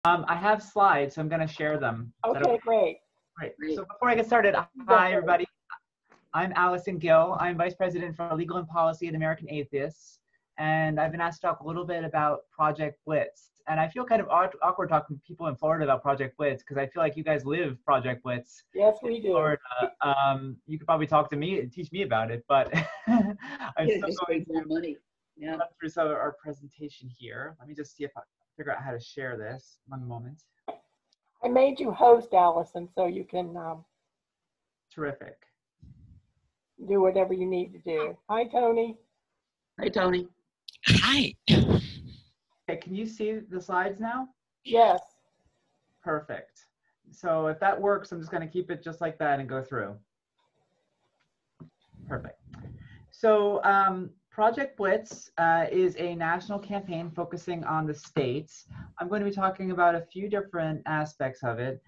I have slides, so I'm going to share them. Okay, great. Great. So before I get started, hi everybody. I'm Allison Gill. I'm Vice President for Legal and Policy at American Atheists, and I've been asked to talk a little bit about Project Blitz. And I feel kind of awkward talking to people in Florida about Project Blitz because I feel like you guys live Project Blitz. Yes, we do. Florida. You could probably talk to me and teach me about it, but I'm still going to money. Yeah. run through some of our presentation here. Let me just see if I figure out how to share this. One moment. I made you host, Allison, so you can Terrific. do whatever you need to do. Hi, Tony. Hi, Tony. Hi. Okay, can you see the slides now? Yes. Perfect. So if that works, I'm just going to keep it just like that and go through. Perfect. So Project Blitz is a national campaign focusing on the states. I'm going to be talking about a few different aspects of it.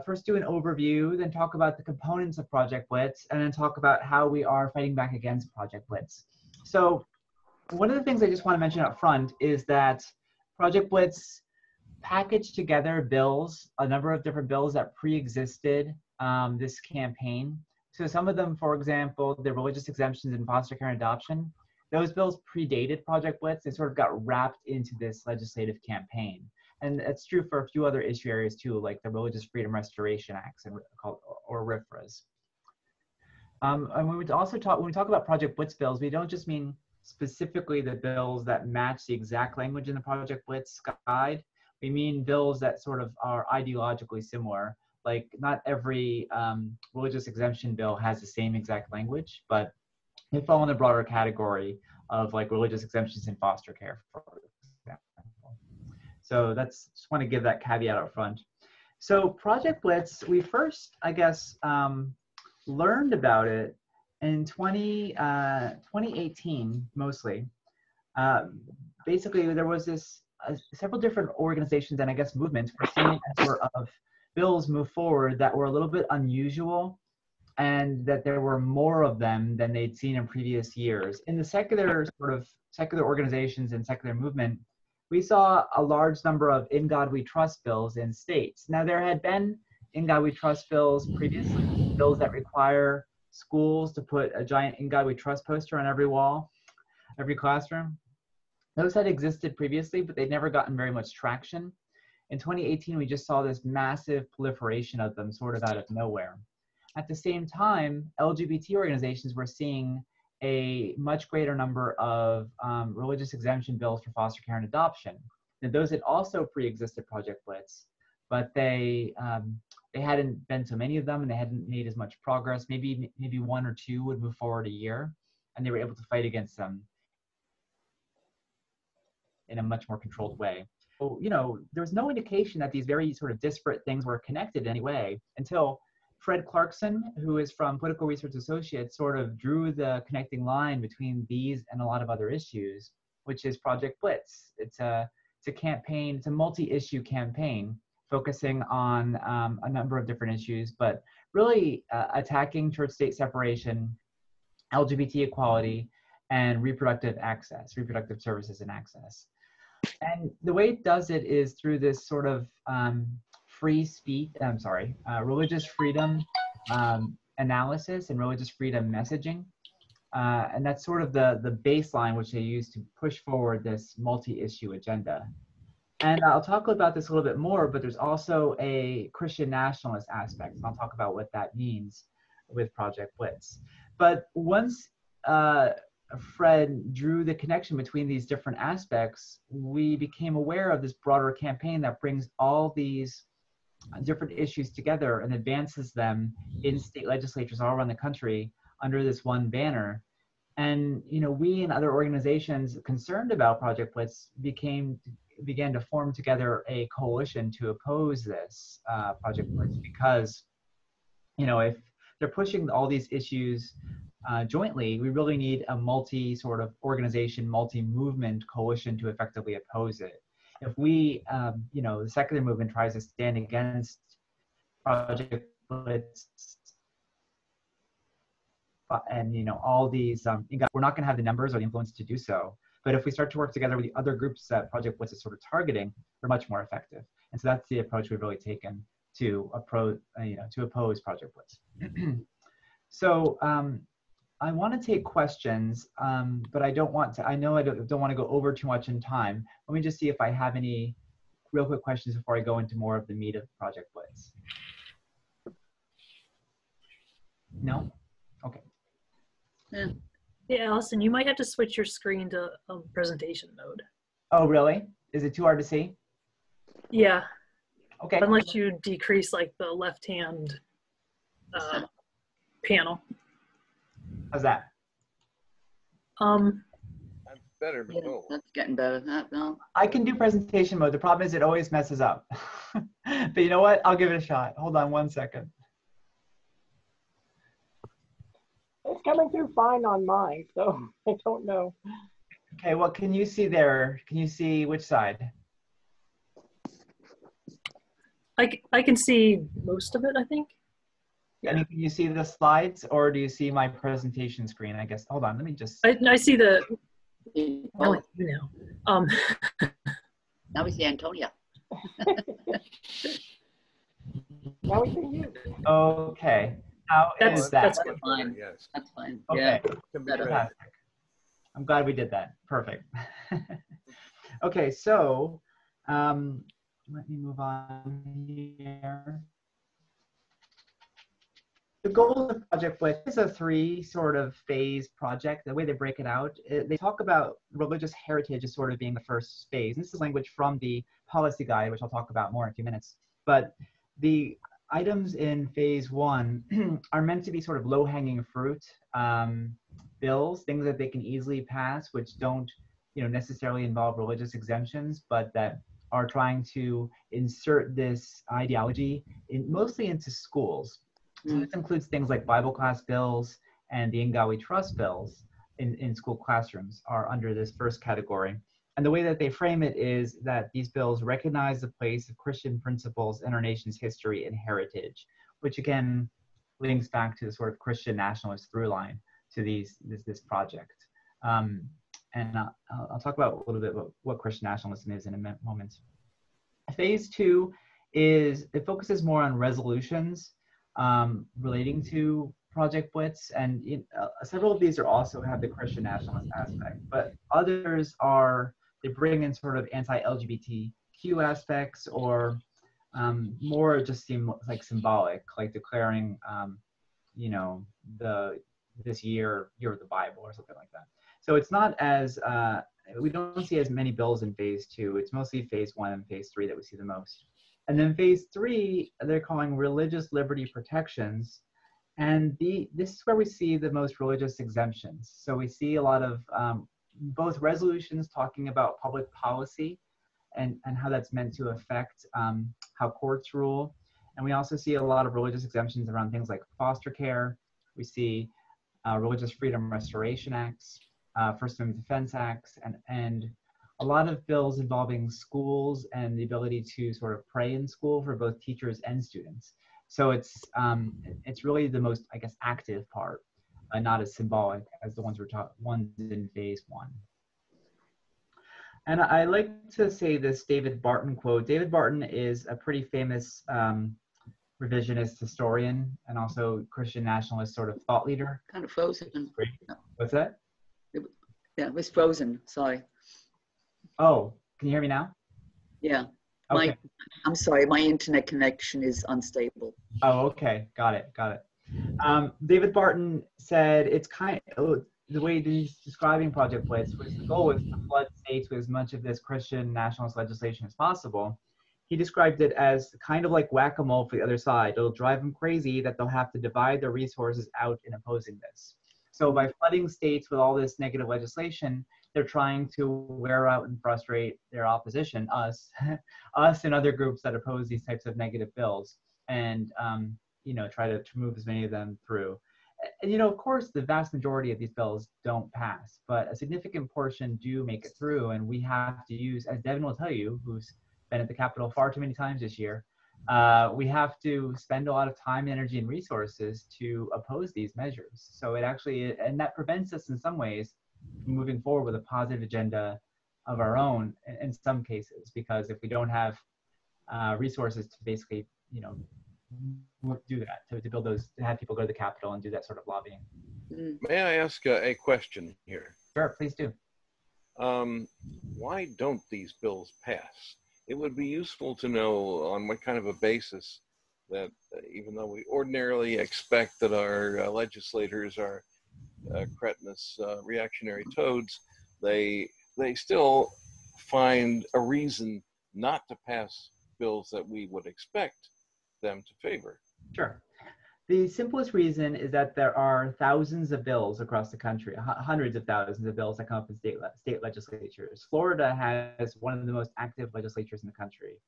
First do an overview, then talk about the components of Project Blitz, and then talk about how we are fighting back against Project Blitz. So one of the things I just want to mention up front is that Project Blitz packaged together bills, a number of different bills that pre-existed this campaign. So some of them, for example, the religious exemptions in foster care and adoption, those bills predated Project Blitz. They sort of got wrapped into this legislative campaign. And it's true for a few other issue areas too, like the Religious Freedom Restoration Acts or RFRAs. And when we talk about Project Blitz bills, we don't just mean specifically the bills that match the exact language in the Project Blitz guide. We mean bills that sort of are ideologically similar. Like not every religious exemption bill has the same exact language, but they fall in the broader category of like religious exemptions in foster care, for example. So just want to give that caveat up front. So Project Blitz, we first, I guess, learned about it in 2018, mostly. Basically, there was several different organizations and I guess movements were seeing a sort of bills move forward that were a little bit unusual and that there were more of them than they'd seen in previous years. In the secular organizations and secular movement, we saw a large number of In God We Trust bills in states. Now there had been In God We Trust bills previously, bills that require schools to put a giant In God We Trust poster on every wall, every classroom. Those had existed previously, but they'd never gotten very much traction. In 2018, we just saw this massive proliferation of them sort of out of nowhere. At the same time, LGBT organizations were seeing a much greater number of religious exemption bills for foster care and adoption. And those had also pre-existed Project Blitz, but they hadn't been so many of them and they hadn't made as much progress. Maybe one or two would move forward a year and they were able to fight against them in a much more controlled way. So, there was no indication that these very sort of disparate things were connected in any way until Fred Clarkson, who is from Political Research Associates, sort of drew the connecting line between these and a lot of other issues, which is Project Blitz. It's a campaign, it's a multi-issue campaign focusing on a number of different issues, but really attacking church-state separation, LGBT equality, and reproductive services and access. And the way it does it is through this sort of religious freedom analysis and religious freedom messaging. And that's sort of the baseline which they use to push forward this multi-issue agenda. And I'll talk about this a little bit more, but there's also a Christian nationalist aspect. And I'll talk about what that means with Project Blitz. But once Fred drew the connection between these different aspects, we became aware of this broader campaign that brings all these different issues together and advances them in state legislatures all around the country under this one banner. And we and other organizations concerned about Project Blitz began to form together a coalition to oppose this Project Blitz because, if they're pushing all these issues jointly, we really need a multi-sort of organization, multi-movement coalition to effectively oppose it. If we, the secular movement tries to stand against Project Blitz and all these, we're not going to have the numbers or the influence to do so. But if we start to work together with the other groups that Project Blitz is sort of targeting, they're much more effective. And so that's the approach we've really taken to oppose Project Blitz. So I want to take questions, but I don't want to. I know I don't want to go over too much in time. Let me just see if I have any real quick questions before I go into more of the meat of Project Blitz. No? Okay. Yeah. Yeah, Allison, you might have to switch your screen to presentation mode. Oh, really? Is it too hard to see? Yeah, Okay. unless you decrease like the left-hand panel. How's that? That's better, but Yeah, no. that's getting better. No. I can do presentation mode. The problem is it always messes up. But you know what? I'll give it a shot. Hold on one second. It's coming through fine on mine, so I don't know. Okay, what can you see there? Can you see which side? I can see most of it, I think. I mean, can you see the slides, or do you see my presentation screen? I guess. Hold on, let me just. I see the. Oh, Oh, now. now we see Antonia. Now we see you. Okay. How That's- is that? that's Much fine. better, yes. That's fine. Okay. Yeah. Can be Better. better. Fantastic. I'm glad we did that. Perfect. Okay, so let me move on here. The goal of Project Blitz is a 3 sort of phase project. The way they break it out, they talk about religious heritage as sort of being the first phase. And this is language from the policy guide, which I'll talk about more in a few minutes. But the items in phase 1 are meant to be sort of low-hanging fruit bills, things that they can easily pass, which don't necessarily involve religious exemptions, but that are trying to insert this ideology mostly into schools. So this includes things like Bible class bills and the Ingawi Trust bills in school classrooms are under this first category. And the way that they frame it is that these bills recognize the place of Christian principles in our nation's history and heritage, which again links back to the sort of Christian nationalist through line to this project. And I'll talk about a little bit about what Christian nationalism is in a moment. Phase 2 it focuses more on resolutions relating to Project Blitz, and several of these also have the Christian nationalist aspect, but others they bring in sort of anti-LGBTQ aspects, or more just seem like symbolic, like declaring, this year of the Bible or something like that. So it's not as we don't see as many bills in phase 2. It's mostly phase 1 and phase 3 that we see the most. And then phase 3, they're calling religious liberty protections. And this is where we see the most religious exemptions. So we see a lot of both resolutions talking about public policy and how that's meant to affect how courts rule. And we also see a lot of religious exemptions around things like foster care. We see Religious Freedom Restoration Acts, First Amendment Defense Acts, and a lot of bills involving schools and the ability to sort of pray in school for both teachers and students. So it's really the most, I guess, active part, not as symbolic as the ones in phase 1. And I like to say this David Barton quote. David Barton is a pretty famous revisionist historian and also Christian nationalist sort of thought leader. Kind of frozen. What's that? Yeah, it was frozen. Sorry. Oh, can you hear me now? Yeah. Okay. I'm sorry, my internet connection is unstable. Oh, okay. Got it. David Barton said the way he's describing Project Blitz was the goal was to flood states with as much of this Christian nationalist legislation as possible. He described it as kind of like whack-a-mole for the other side. It'll drive them crazy that they'll have to divide their resources out in opposing this. So by flooding states with all this negative legislation, they're trying to wear out and frustrate their opposition, us and other groups that oppose these types of negative bills, and try to move as many of them through. And of course, the vast majority of these bills don't pass, but a significant portion do make it through, and we have to use, as Devin will tell you, who's been at the Capitol far too many times this year, we have to spend a lot of time, energy, and resources to oppose these measures. So and that prevents us in some ways from moving forward with a positive agenda of our own in some cases, because if we don't have resources to basically, you know, do that, to build those, to have people go to the Capitol and do that sort of lobbying. May I ask a question here? Sure, please do. Why don't these bills pass? It would be useful to know on what kind of a basis that even though we ordinarily expect that our legislators are cretinous reactionary toads, they still find a reason not to pass bills that we would expect them to favor. Sure. The simplest reason is that there are thousands of bills across the country, hundreds of thousands of bills that come up in state legislatures. Florida has one of the most active legislatures in the country.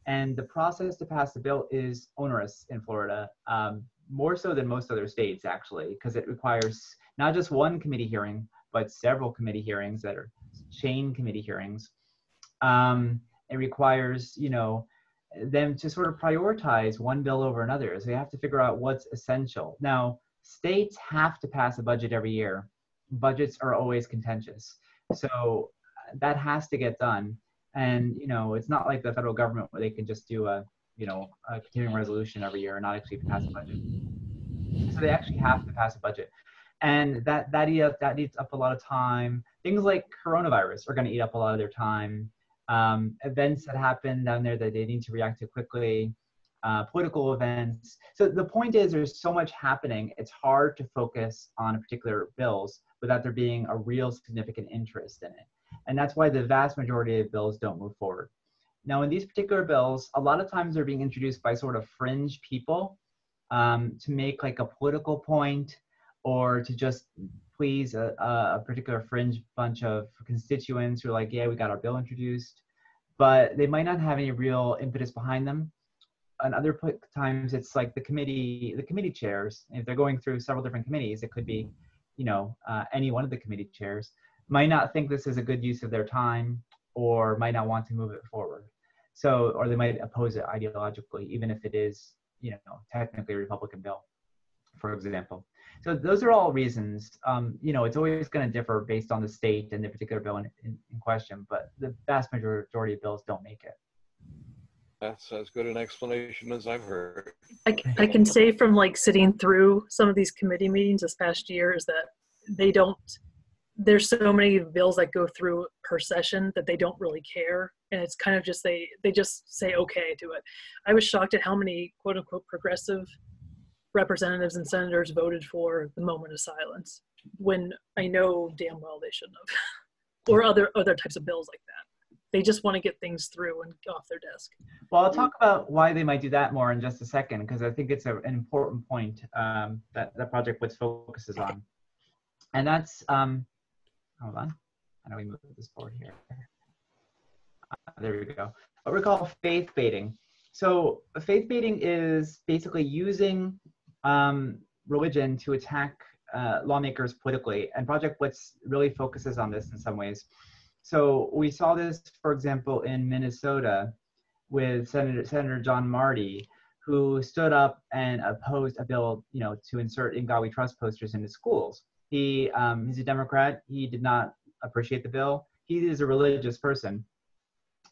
And the process to pass the bill is onerous in Florida, more so than most other states, actually, because it requires not just one committee hearing, but several committee hearings that are chain committee hearings. It requires, you know, them to sort of prioritize one bill over another. So they have to figure out what's essential. Now, states have to pass a budget every year. Budgets are always contentious. So that has to get done. And, you know, it's not like the federal government where they can just do a, you know, a continuing resolution every year and not actually pass a budget. So they actually have to pass a budget. And that eats up a lot of time. Things like coronavirus are going to eat up a lot of their time. Events that happen down there that they need to react to quickly, political events. So the point is there's so much happening, it's hard to focus on particular bills without there being a real significant interest in it. And that's why the vast majority of bills don't move forward. Now in these particular bills, a lot of times they're being introduced by sort of fringe people to make like a political point or to just please a particular fringe bunch of constituents who are like, yeah, we got our bill introduced, but they might not have any real impetus behind them. And other times it's like the committee chairs. If they're going through several different committees, it could be, you know, any one of the committee chairs might not think this is a good use of their time or might not want to move it forward. So, or they might oppose it ideologically, even if it is, you know, technically a Republican bill, for example. So those are all reasons. You know, it's always going to differ based on the state and the particular bill in question, but the vast majority of bills don't make it. That's as good an explanation as I've heard. I can say from like sitting through some of these committee meetings this past year is that they don't, there's so many bills that go through per session that they don't really care. And it's kind of just, they just say okay to it. I was shocked at how many quote unquote progressive representatives and senators voted for the moment of silence when I know damn well they shouldn't have, or other types of bills like that. They just want to get things through and off their desk. Well, I'll talk about why they might do that more in just a second, because I think it's an important point that Project Blitz focuses on. And that's, hold on, how do we move this forward here? There we go. What we call faith baiting. So faith baiting is basically using religion to attack lawmakers politically, and Project Blitz really focuses on this in some ways. So we saw this, for example, in Minnesota with Senator John Marty, who stood up and opposed a bill, you know, to insert "In God We Trust" posters into schools. He's a Democrat. He did not appreciate the bill. He is a religious person,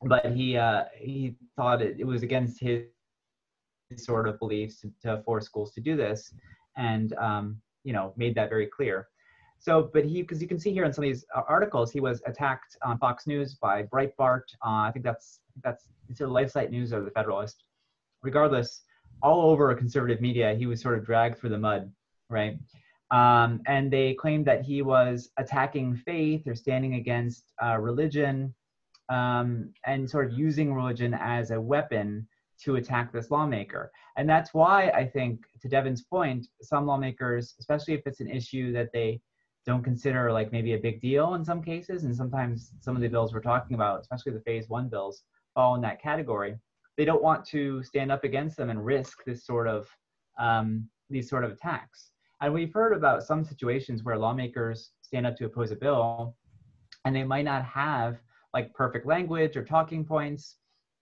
but he thought it was against his sort of beliefs to force schools to do this, and you know, made that very clear. So, but because you can see here in some of these articles, he was attacked on Fox News by Breitbart. I think that's it's either LifeSite News or the Federalist. Regardless, all over conservative media, he was sort of dragged through the mud, right? And they claimed that he was attacking faith or standing against religion, and sort of using religion as a weapon to attack this lawmaker. And that's why I think, to Devin's point, some lawmakers, especially if it's an issue that they don't consider like maybe a big deal in some cases, and sometimes some of the bills we're talking about, especially the phase 1 bills, fall in that category. They don't want to stand up against them and risk this sort of these sort of attacks. And we've heard about some situations where lawmakers stand up to oppose a bill, and they might not have like perfect language or talking points,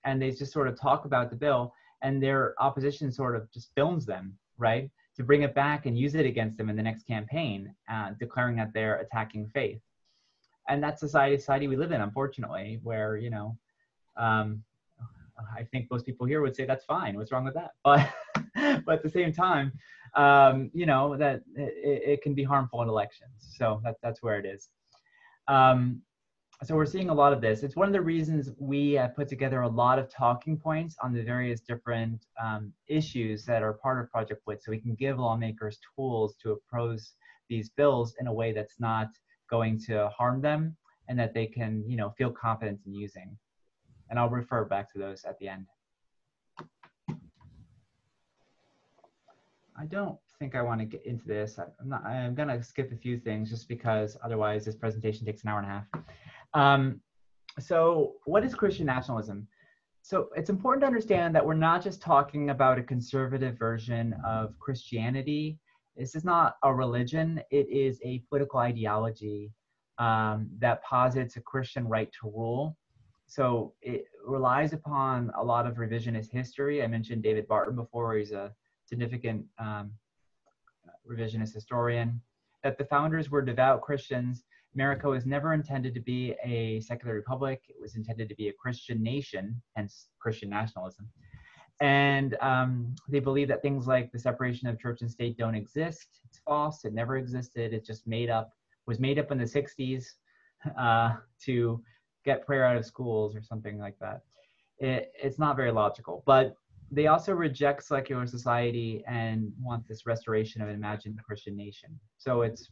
and they just sort of talk about the bill, and their opposition sort of just films them, right, to bring it back and use it against them in the next campaign, declaring that they're attacking faith. And that's society we live in, unfortunately, where, you know, I think most people here would say that's fine. What's wrong with that? But but at the same time, you know, that it can be harmful in elections. So that's where it is. So we're seeing a lot of this. It's one of the reasons we have put together a lot of talking points on the various different issues that are part of Project Blitz, so we can give lawmakers tools to approach these bills in a way that's not going to harm them, and that they can, you know, feel confident in using. And I'll refer back to those at the end. I don't think I want to get into this. I'm going to skip a few things just because otherwise this presentation takes an hour and a half. So what is Christian nationalism? So it's important to understand that we're not just talking about a conservative version of Christianity. This is not a religion. It is a political ideology that posits a Christian right to rule. So it relies upon a lot of revisionist history. I mentioned David Barton before, where he's a significant revisionist historian, that the founders were devout Christians. America was never intended to be a secular republic. It was intended to be a Christian nation, hence Christian nationalism. And they believe that things like the separation of church and state don't exist. It's false. It never existed. It just was made up in the 60s to get prayer out of schools or something like that. It's not very logical. But they also reject secular society and want this restoration of an imagined Christian nation. So it's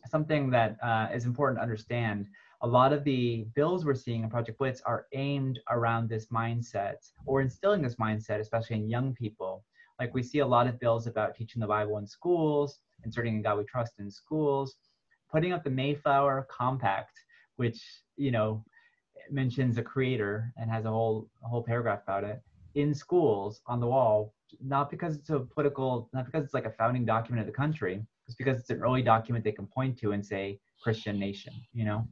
something that is important to understand. A lot of the bills we're seeing in Project Blitz are aimed around this mindset, or instilling this mindset, especially in young people. Like we see a lot of bills about teaching the Bible in schools, inserting in God we trust in schools, putting up the Mayflower Compact, which, you know, mentions a creator and has a whole paragraph about it, in schools on the wall, not because it's a political, not because it's like a founding document of the country, it's because it's an early document they can point to and say Christian nation, you know,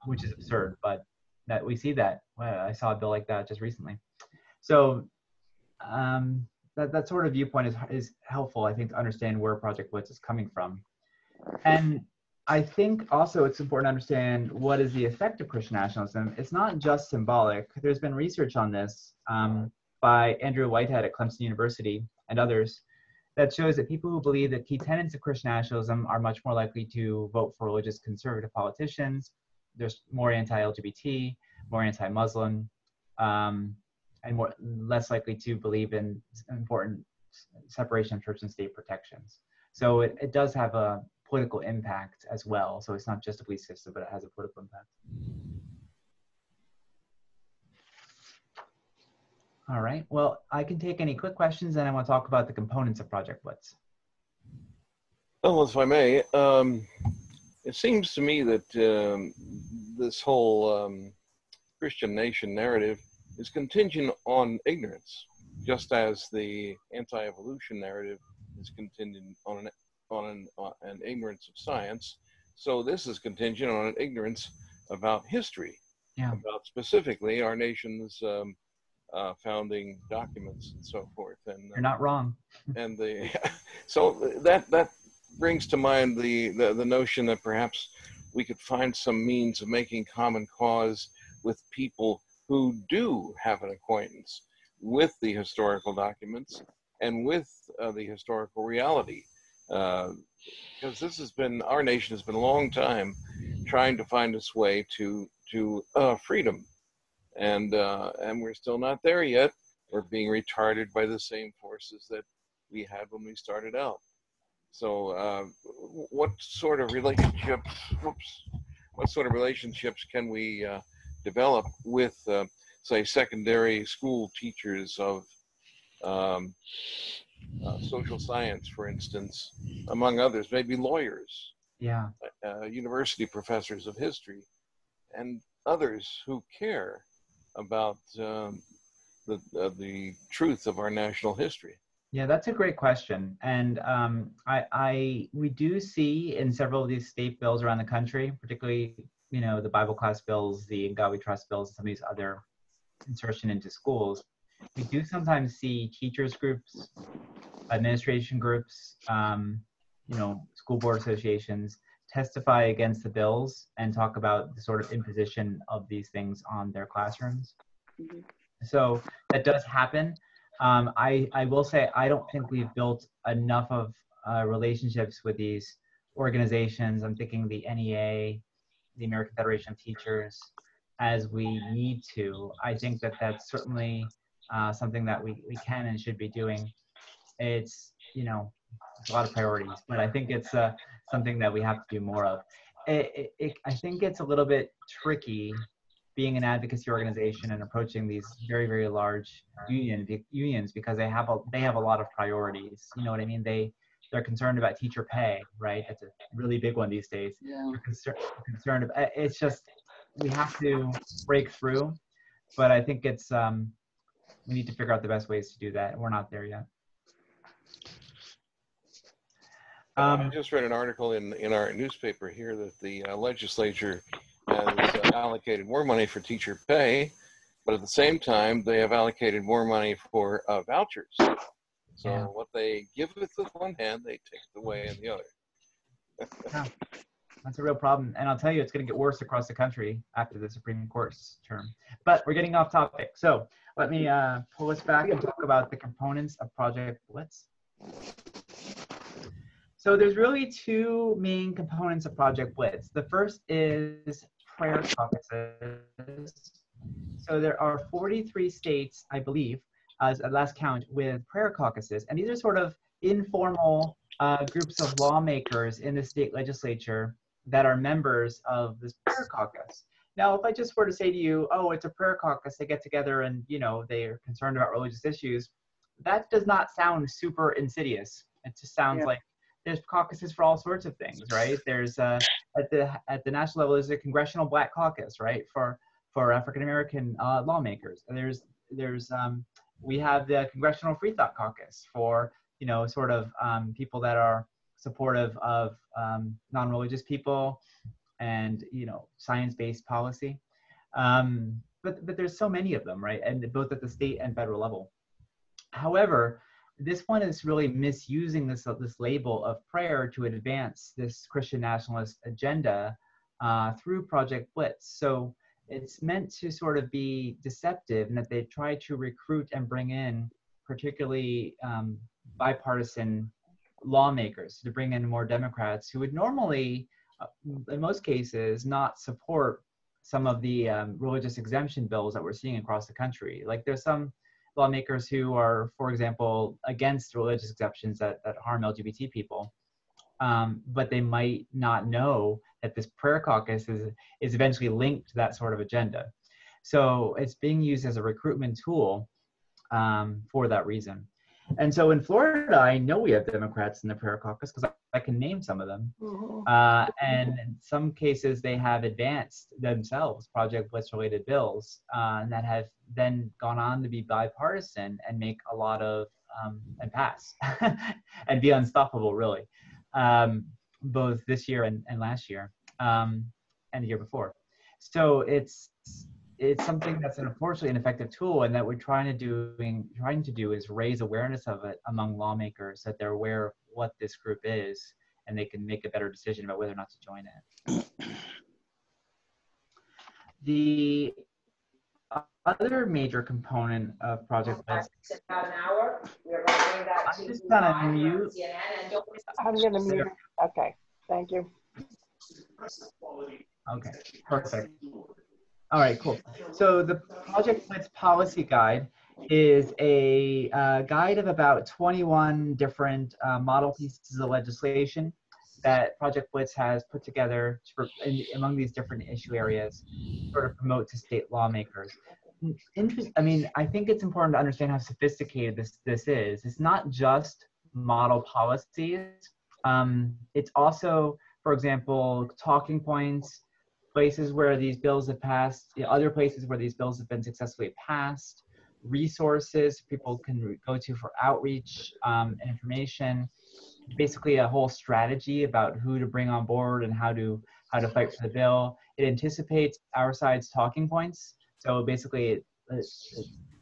which is absurd, but that we see that. I saw a bill like that just recently. So that sort of viewpoint is helpful, I think, to understand where Project Blitz is coming from. And I think also it's important to understand what is the effect of Christian nationalism. It's not just symbolic. There's been research on this by Andrew Whitehead at Clemson University and others that shows that people who believe that key tenets of Christian nationalism are much more likely to vote for religious conservative politicians. There's more anti-LGBT, more anti-Muslim, and less likely to believe in important separation of church and state protections. So it does have a political impact as well. So it's not just a belief system, but it has a political impact. All right, well, I can take any quick questions, and I want to talk about the components of Project Blitz. Well, if I may, it seems to me that this whole Christian nation narrative is contingent on ignorance, just as the anti-evolution narrative is contingent on an ignorance of science. So this is contingent on an ignorance about history, about specifically our nation's founding documents and so forth. And you're not wrong. And so that brings to mind the notion that perhaps we could find some means of making common cause with people who do have an acquaintance with the historical documents and with the historical reality. Because this has been, our nation has been a long time trying to find its way to freedom. And we're still not there yet. We're being retarded by the same forces that we had when we started out. So what sort of relationships can we develop with, say, secondary school teachers of social science, for instance, among others, maybe lawyers, university professors of history, and others who care about the truth of our national history? Yeah, that's a great question. And we do see in several of these state bills around the country, particularly, you know, the Bible class bills, the God We Trust bills, and some of these other insertion into schools, we do sometimes see teachers groups, administration groups, you know, school board associations testify against the bills and talk about the sort of imposition of these things on their classrooms. Mhm. So that does happen. I will say I don't think we've built enough of relationships with these organizations. I'm thinking the NEA, the American Federation of Teachers, as we need to. I think that that's certainly something that we can and should be doing. It's, you know, it's a lot of priorities, but I think it's something that we have to do more of. I think it's a little bit tricky being an advocacy organization and approaching these very, very large unions because they have a lot of priorities. You know what I mean? They're concerned about teacher pay, right? That's a really big one these days. Yeah. They're concerned about, it's just, we have to break through, but I think it's, we need to figure out the best ways to do that. We're not there yet. I just read an article in our newspaper here that the legislature has allocated more money for teacher pay, but at the same time, they have allocated more money for vouchers. So Yeah. what they give with one hand, they take it away in the other. Yeah, that's a real problem. And I'll tell you, it's going to get worse across the country after the Supreme Court's term. But we're getting off topic. So let me pull us back and talk about the components of Project Blitz. So there's really two main components of Project Blitz. The first is prayer caucuses. So there are 43 states, I believe, as at last count, with prayer caucuses. And these are sort of informal groups of lawmakers in the state legislature that are members of this prayer caucus. Now, if I just were to say to you, oh, it's a prayer caucus, they get together and, you know, they're concerned about religious issues, that does not sound super insidious. It just sounds like there's caucuses for all sorts of things, right? There's at the national level, there's a Congressional Black Caucus, right, for African American lawmakers. And we have the Congressional Free Thought Caucus for, you know, sort of people that are supportive of non-religious people and, you know, science-based policy. But there's so many of them, right? And both at the state and federal level. However, this one is really misusing this label of prayer to advance this Christian nationalist agenda through Project Blitz. So it's meant to sort of be deceptive in that they try to recruit and bring in particularly bipartisan lawmakers, to bring in more Democrats who would normally, in most cases, not support some of the religious exemption bills that we're seeing across the country. Like there's some lawmakers who are, for example, against religious exceptions that harm LGBT people, but they might not know that this prayer caucus is eventually linked to that sort of agenda. So it's being used as a recruitment tool for that reason. And so in Florida, I know we have Democrats in the prayer caucus because I can name some of them. And in some cases, they have advanced themselves Project Blitz related bills and that have then gone on to be bipartisan and make a lot of, and pass and be unstoppable, really, both this year and last year and the year before. So it's something that's unfortunately an effective tool, and that we're trying to do is raise awareness of it among lawmakers, that they're aware of what this group is and they can make a better decision about whether or not to join it. The other major component of Project Blitz. About an hour. We're going to bring that I'm just gonna mute. I'm going to mute. Okay, thank you. Okay, perfect. All right, cool. So the Project Blitz policy guide is a guide of about 21 different model pieces of legislation that Project Blitz has put together among these different issue areas, sort of promote to state lawmakers. I mean, I think it's important to understand how sophisticated this is. It's not just model policies. It's also, for example, talking points, places where these bills have passed, other places where these bills have been successfully passed, resources people can go to for outreach and information, basically a whole strategy about who to bring on board and how to fight for the bill. It anticipates our side's talking points. So basically it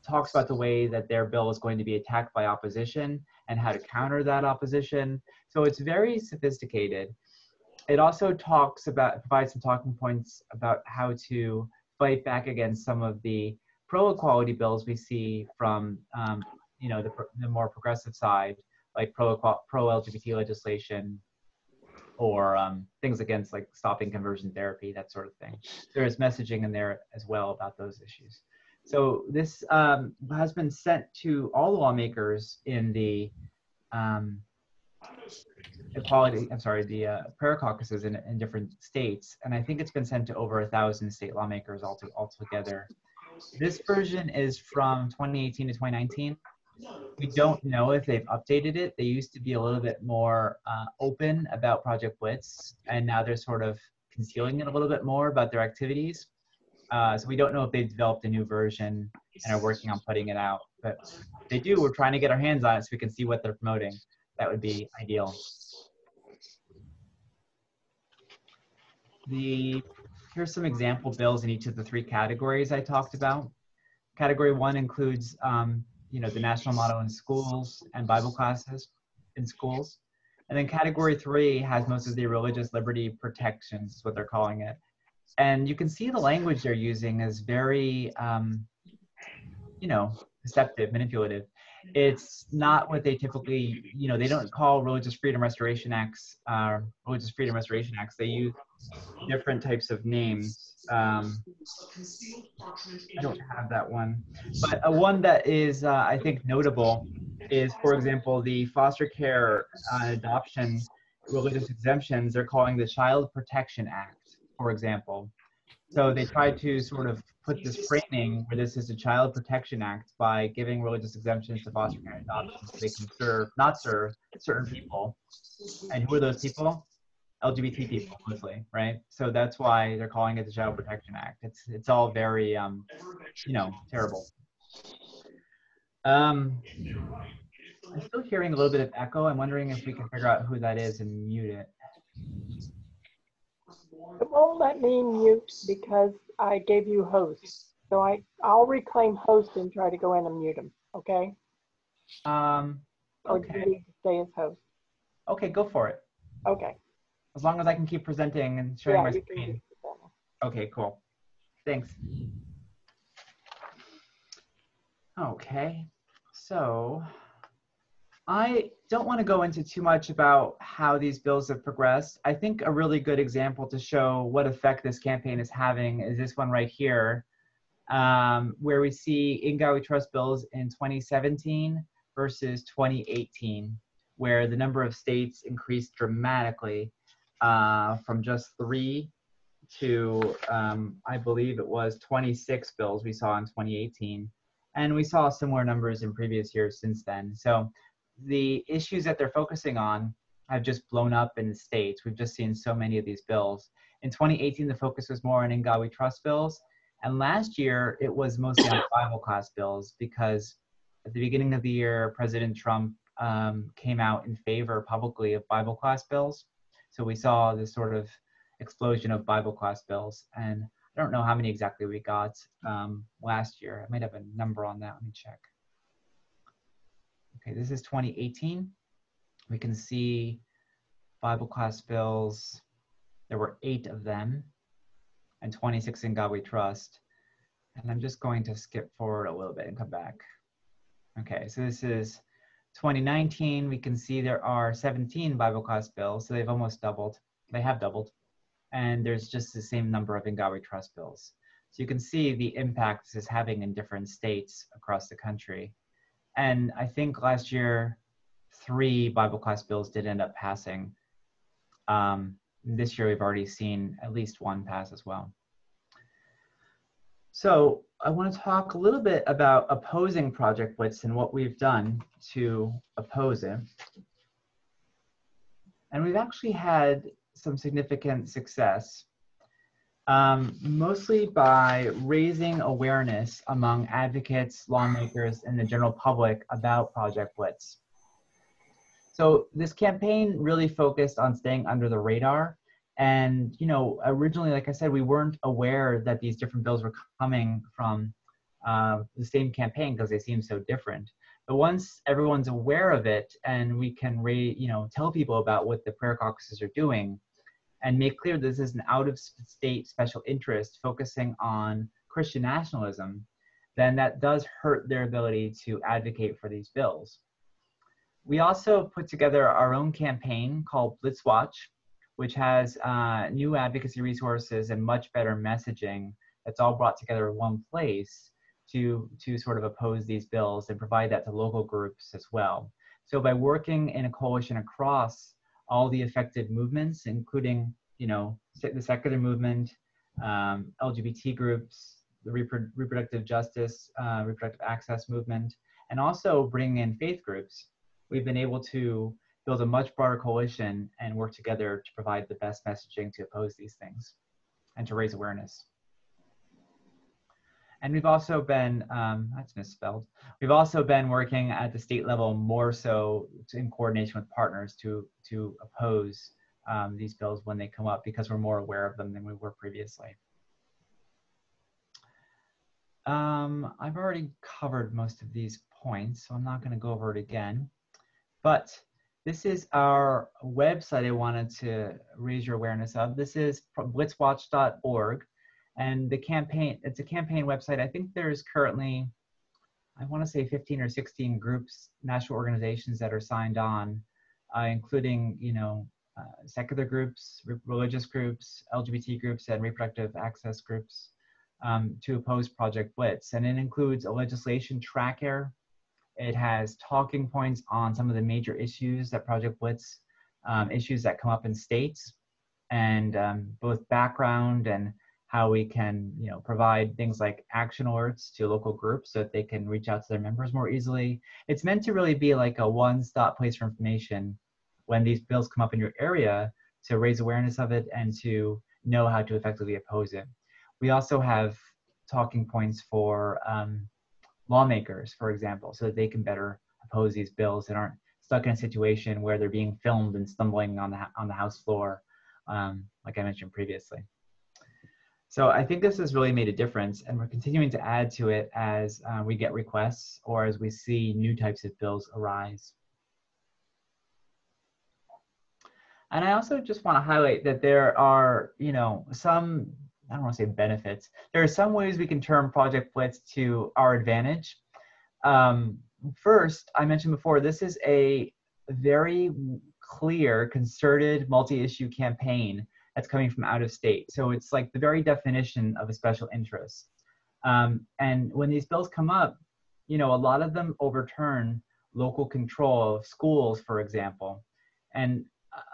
talks about the way that their bill is going to be attacked by opposition and how to counter that opposition. So it's very sophisticated. It also provides some talking points about how to fight back against some of the pro-equality bills we see from, you know, the more progressive side, like pro-LGBT legislation, or things against like stopping conversion therapy, that sort of thing. There is messaging in there as well about those issues. So this has been sent to all lawmakers in the prayer caucuses in different states, and I think it's been sent to over 1,000 state lawmakers altogether. This version is from 2018 to 2019. We don't know if they've updated it. They used to be a little bit more open about Project Blitz, and now they're sort of concealing it a little bit more about their activities. So we don't know if they've developed a new version and are working on putting it out. But if they do, we're trying to get our hands on it so we can see what they're promoting. That would be ideal. Here's some example bills in each of the 3 categories I talked about. Category 1 includes you know, the national motto in schools and Bible classes in schools. And then category 3 has most of the religious liberty protections, is what they're calling it. And you can see the language they're using is very, you know, deceptive, manipulative. It's not what they typically, you know, they don't call Religious Freedom Restoration Acts, They use different types of names. I don't have that one, but one that is, I think, notable is, for example, the foster care adoption religious exemptions. They're calling the Child Protection Act, for example. So they tried to sort of put this framing where this is a Child Protection Act by giving religious exemptions to foster care adoption so they can not serve certain people. And who are those people? LGBT people mostly, right? So that's why they're calling it the Child Protection Act. It's all very, you know, terrible. I'm still hearing a little bit of echo. I'm wondering if we can figure out who that is and mute it. It won't let me mute because I gave you host. So I'll reclaim host and try to go in and mute him, okay? Or do you need to stay as host? Okay, go for it. Okay. As long as I can keep presenting and showing my screen. Okay, cool. Thanks. Okay, so I don't want to go into too much about how these bills have progressed. I think a really good example to show what effect this campaign is having is this one right here, where we see In God We Trust bills in 2017 versus 2018, where the number of states increased dramatically from just 3 to, I believe it was 26 bills we saw in 2018. And we saw similar numbers in previous years since then. So the issues that they're focusing on have just blown up in the states. We've just seen so many of these bills. In 2018, the focus was more on In God We Trust bills. And last year, it was mostly on Bible class bills because at the beginning of the year, President Trump came out in favor publicly of Bible class bills. So we saw this sort of explosion of Bible class bills. And I don't know how many exactly we got last year. I might have a number on that. Let me check. Okay, this is 2018. We can see Bible class bills. There were 8 of them and 26 In God We Trust. And I'm just going to skip forward a little bit and come back. Okay, so this is 2019. We can see there are 17 Bible class bills. So they've almost doubled. They have doubled. And there's just the same number of In God We Trust bills. So you can see the impact this is having in different states across the country. And I think last year, 3 Bible class bills did end up passing. This year, we've already seen at least 1 pass as well. So I want to talk a little bit about opposing Project Blitz and what we've done to oppose it. And we've actually had some significant success, mostly by raising awareness among advocates, lawmakers, and the general public about Project Blitz. So this campaign really focused on staying under the radar. And, you know, originally, like I said, we weren't aware that these different bills were coming from the same campaign because they seem so different. But once everyone's aware of it and we can tell people about what the prayer caucuses are doing and make clear this is an out-of-state special interest focusing on Christian nationalism, then that does hurt their ability to advocate for these bills. We also put together our own campaign called Blitz Watch, which has new advocacy resources and much better messaging that's all brought together in one place to sort of oppose these bills and provide that to local groups as well. So by working in a coalition across all the affected movements, including, you know, the secular movement, LGBT groups, the reproductive justice, reproductive access movement, and also bringing in faith groups, we've been able to build a much broader coalition and work together to provide the best messaging to oppose these things and to raise awareness. And we've also been, that's misspelled, we've also been working at the state level more so in coordination with partners to oppose these bills when they come up, because we're more aware of them than we were previously. I've already covered most of these points, so I'm not going to go over it again. But this is our website I wanted to raise your awareness of. This is blitzwatch.org. And the campaign, it's a campaign website. I think there's currently, I want to say 15 or 16 groups, national organizations that are signed on, including, you know, secular groups, religious groups, LGBT groups, and reproductive access groups to oppose Project Blitz. And it includes a legislation tracker. It has talking points on some of the major issues that Project Blitz, issues that come up in states, and both background and how we can, you know, provide things like action alerts to local groups so that they can reach out to their members more easily. It's meant to really be like a one-stop place for information when these bills come up in your area, to raise awareness of it and to know how to effectively oppose it. We also have talking points for lawmakers, for example, so that they can better oppose these bills and aren't stuck in a situation where they're being filmed and stumbling on the House floor, like I mentioned previously. So I think this has really made a difference, and we're continuing to add to it as we get requests or as we see new types of bills arise. And I also just want to highlight that there are, you know, some, I don't want to say benefits. There are some ways we can turn Project Blitz to our advantage. First, I mentioned before, this is a very clear, concerted, multi-issue campaign that's coming from out of state. So it's like the very definition of a special interest. And when these bills come up, you know, a lot of them overturn local control of schools, for example. And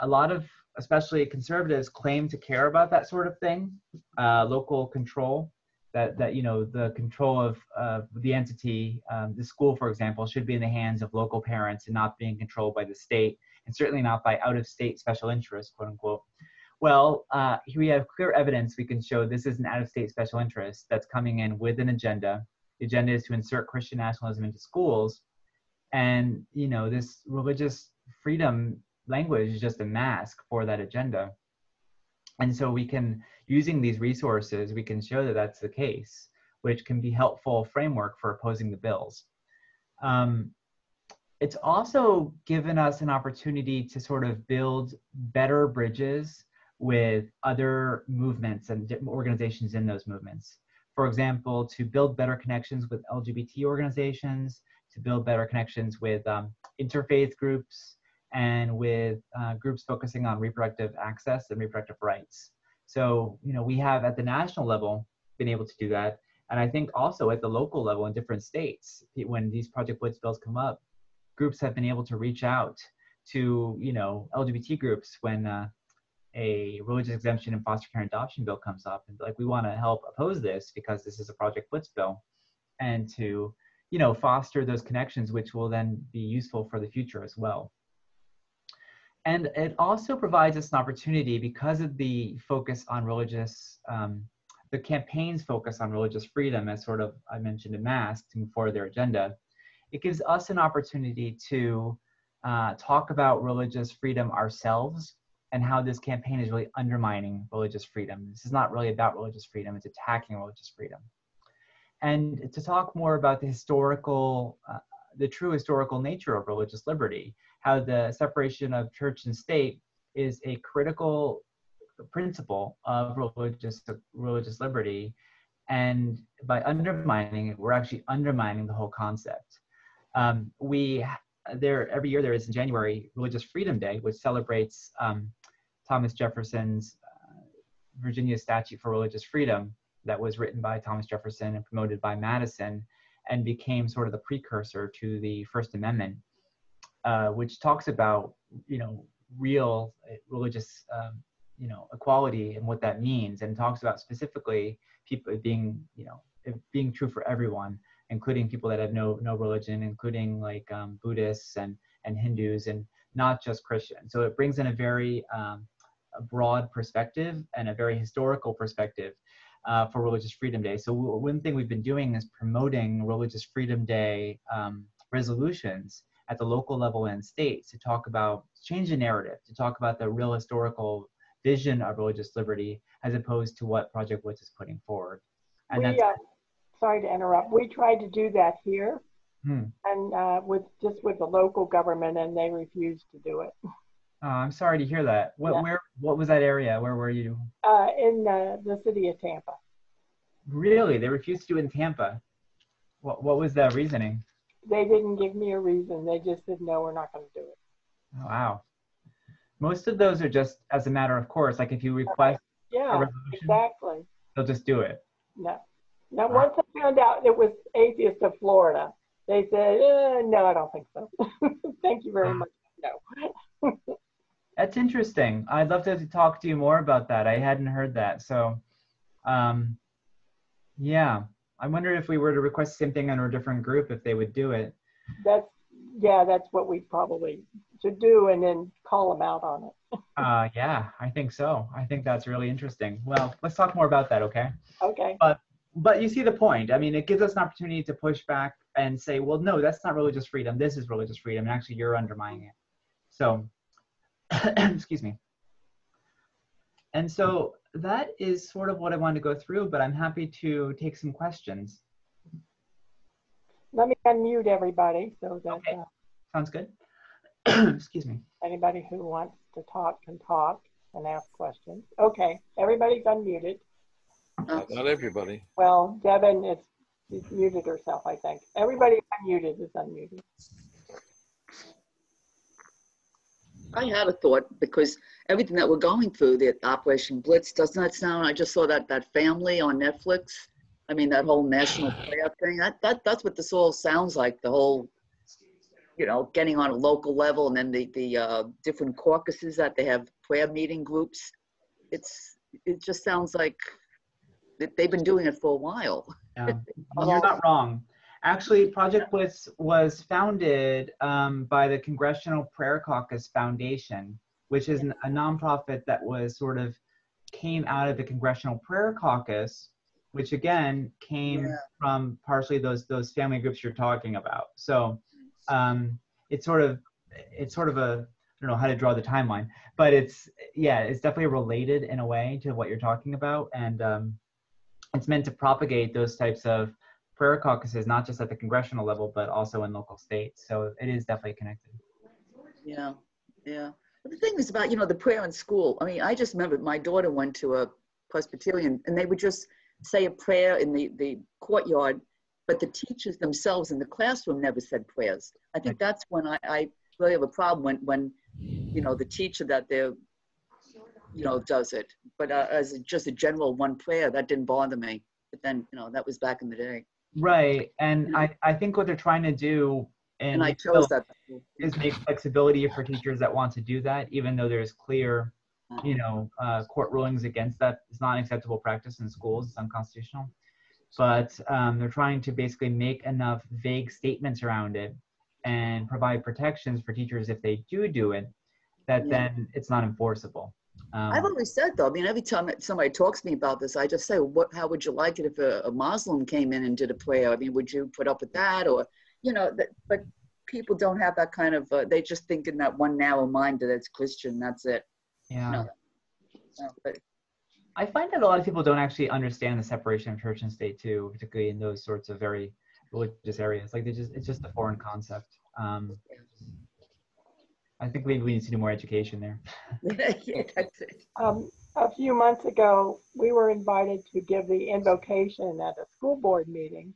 a lot of, especially conservatives, claim to care about that sort of thing, local control, that you know, the control of the entity, the school, for example, should be in the hands of local parents and not being controlled by the state, and certainly not by out-of-state special interests, quote unquote. Well, here we have clear evidence we can show this is an out-of-state special interest that's coming in with an agenda. The agenda is to insert Christian nationalism into schools, and you know, this religious freedom language is just a mask for that agenda. And so we can, using these resources, we can show that that's the case, which can be helpful framework for opposing the bills. It's also given us an opportunity to sort of build better bridges with other movements and organizations in those movements. For example, to build better connections with LGBT organizations, to build better connections with interfaith groups, and with groups focusing on reproductive access and reproductive rights. So, you know, we have at the national level been able to do that. And I think also at the local level in different states, when these Project Blitz bills come up, groups have been able to reach out to, you know, LGBT groups when a religious exemption and foster care and adoption bill comes up, and like, we want to help oppose this because this is a Project Blitz bill, and to, you know, foster those connections, which will then be useful for the future as well. And it also provides us an opportunity, because of the focus on religious, the campaign's focus on religious freedom, as sort of, I mentioned, a mask to move forward their agenda. It gives us an opportunity to talk about religious freedom ourselves, and how this campaign is really undermining religious freedom. This is not really about religious freedom, it's attacking religious freedom. And to talk more about the historical, the true historical nature of religious liberty, how the separation of church and state is a critical principle of religious liberty, And by undermining it, we're actually undermining the whole concept. Every year there is in January Religious Freedom Day, which celebrates Thomas Jefferson's Virginia Statute for Religious Freedom that was written by Thomas Jefferson and promoted by Madison, and became sort of the precursor to the First Amendment, which talks about, real religious, equality and what that means, and talks about specifically people being, it being true for everyone, including people that have no religion, including like Buddhists and Hindus, and not just Christians. So it brings in a very a broad perspective and a very historical perspective for Religious Freedom Day. So one thing we've been doing is promoting Religious Freedom Day resolutions at the local level and states to talk about, change the narrative, to talk about the real historical vision of religious liberty as opposed to what Project Blitz is putting forward. And sorry to interrupt. We tried to do that here, and with the local government, and they refused to do it. Oh, I'm sorry to hear that. What was that area? Where were you? In the city of Tampa. Really? They refused to do it in Tampa? What was the reasoning? They didn't give me a reason. They just said, no, we're not going to do it. Oh, wow. Most of those are just as a matter of course. Like if you request a resolution, exactly, they'll just do it. No. Now, once I found out it was Atheists of Florida, they said, no, I don't think so. Thank you very much. No. That's interesting. I'd love to talk to you more about that. I hadn't heard that. So, yeah. I wonder if we were to request the same thing under a different group, if they would do it. That's what we probably should do, and then call them out on it. Yeah, I think so. I think that's really interesting. Well, let's talk more about that, okay? Okay. But you see the point. I mean, it gives us an opportunity to push back and say, well, no, that's not religious freedom. This is religious freedom, and actually you're undermining it. So, excuse me. And so that is sort of what I wanted to go through, but I'm happy to take some questions. Let me unmute everybody so that okay. Sounds good. Excuse me. Anybody who wants to talk can talk and ask questions. Okay, everybody's unmuted. Not everybody. Well, Devin is muted herself, I think. Everybody unmuted is unmuted. I had a thought, because everything that we're going through, the Operation Blitz, doesn't that sound, I just saw that family on Netflix. I mean, that whole national prayer thing, that's what this all sounds like, the whole, getting on a local level, and then the different caucuses that they have prayer meeting groups. It just sounds like they've been doing it for a while. Yeah. You're not wrong. Actually, Project Blitz was founded by the Congressional Prayer Caucus Foundation, which is a nonprofit that was came out of the Congressional Prayer Caucus, which again came from partially those family groups you're talking about. So it's sort of a, I don't know how to draw the timeline, but it's definitely related in a way to what you're talking about, and it's meant to propagate those types of prayer caucuses, not just at the congressional level, but also in local states. So it is definitely connected. Yeah. But the thing is about, the prayer in school. I mean, I just remember my daughter went to a Presbyterian, and they would just say a prayer in the courtyard, but the teachers themselves in the classroom never said prayers. I think that's when I really have a problem when the teacher that they're, does it. But as just a general one prayer, that didn't bother me. But then, that was back in the day. Right, and I think what they're trying to do and I chose that is make flexibility for teachers that want to do that, even though there's clear, court rulings against that. It's not an acceptable practice in schools. It's unconstitutional. But they're trying to basically make enough vague statements around it and provide protections for teachers if they do it, that then it's not enforceable. I've always said, though, I mean, every time somebody talks to me about this, I just say, how would you like it if a Muslim came in and did a prayer? I mean, would you put up with that? Or, but people don't have that kind of, they just think in that one narrow mind that it's Christian, that's it. Yeah. But I find that a lot of people don't actually understand the separation of church and state, too, particularly in those sorts of very religious areas. Like, it's just a foreign concept. I think maybe we need to do more education there. Yeah, that's it. A few months ago, we were invited to give the invocation at a school board meeting.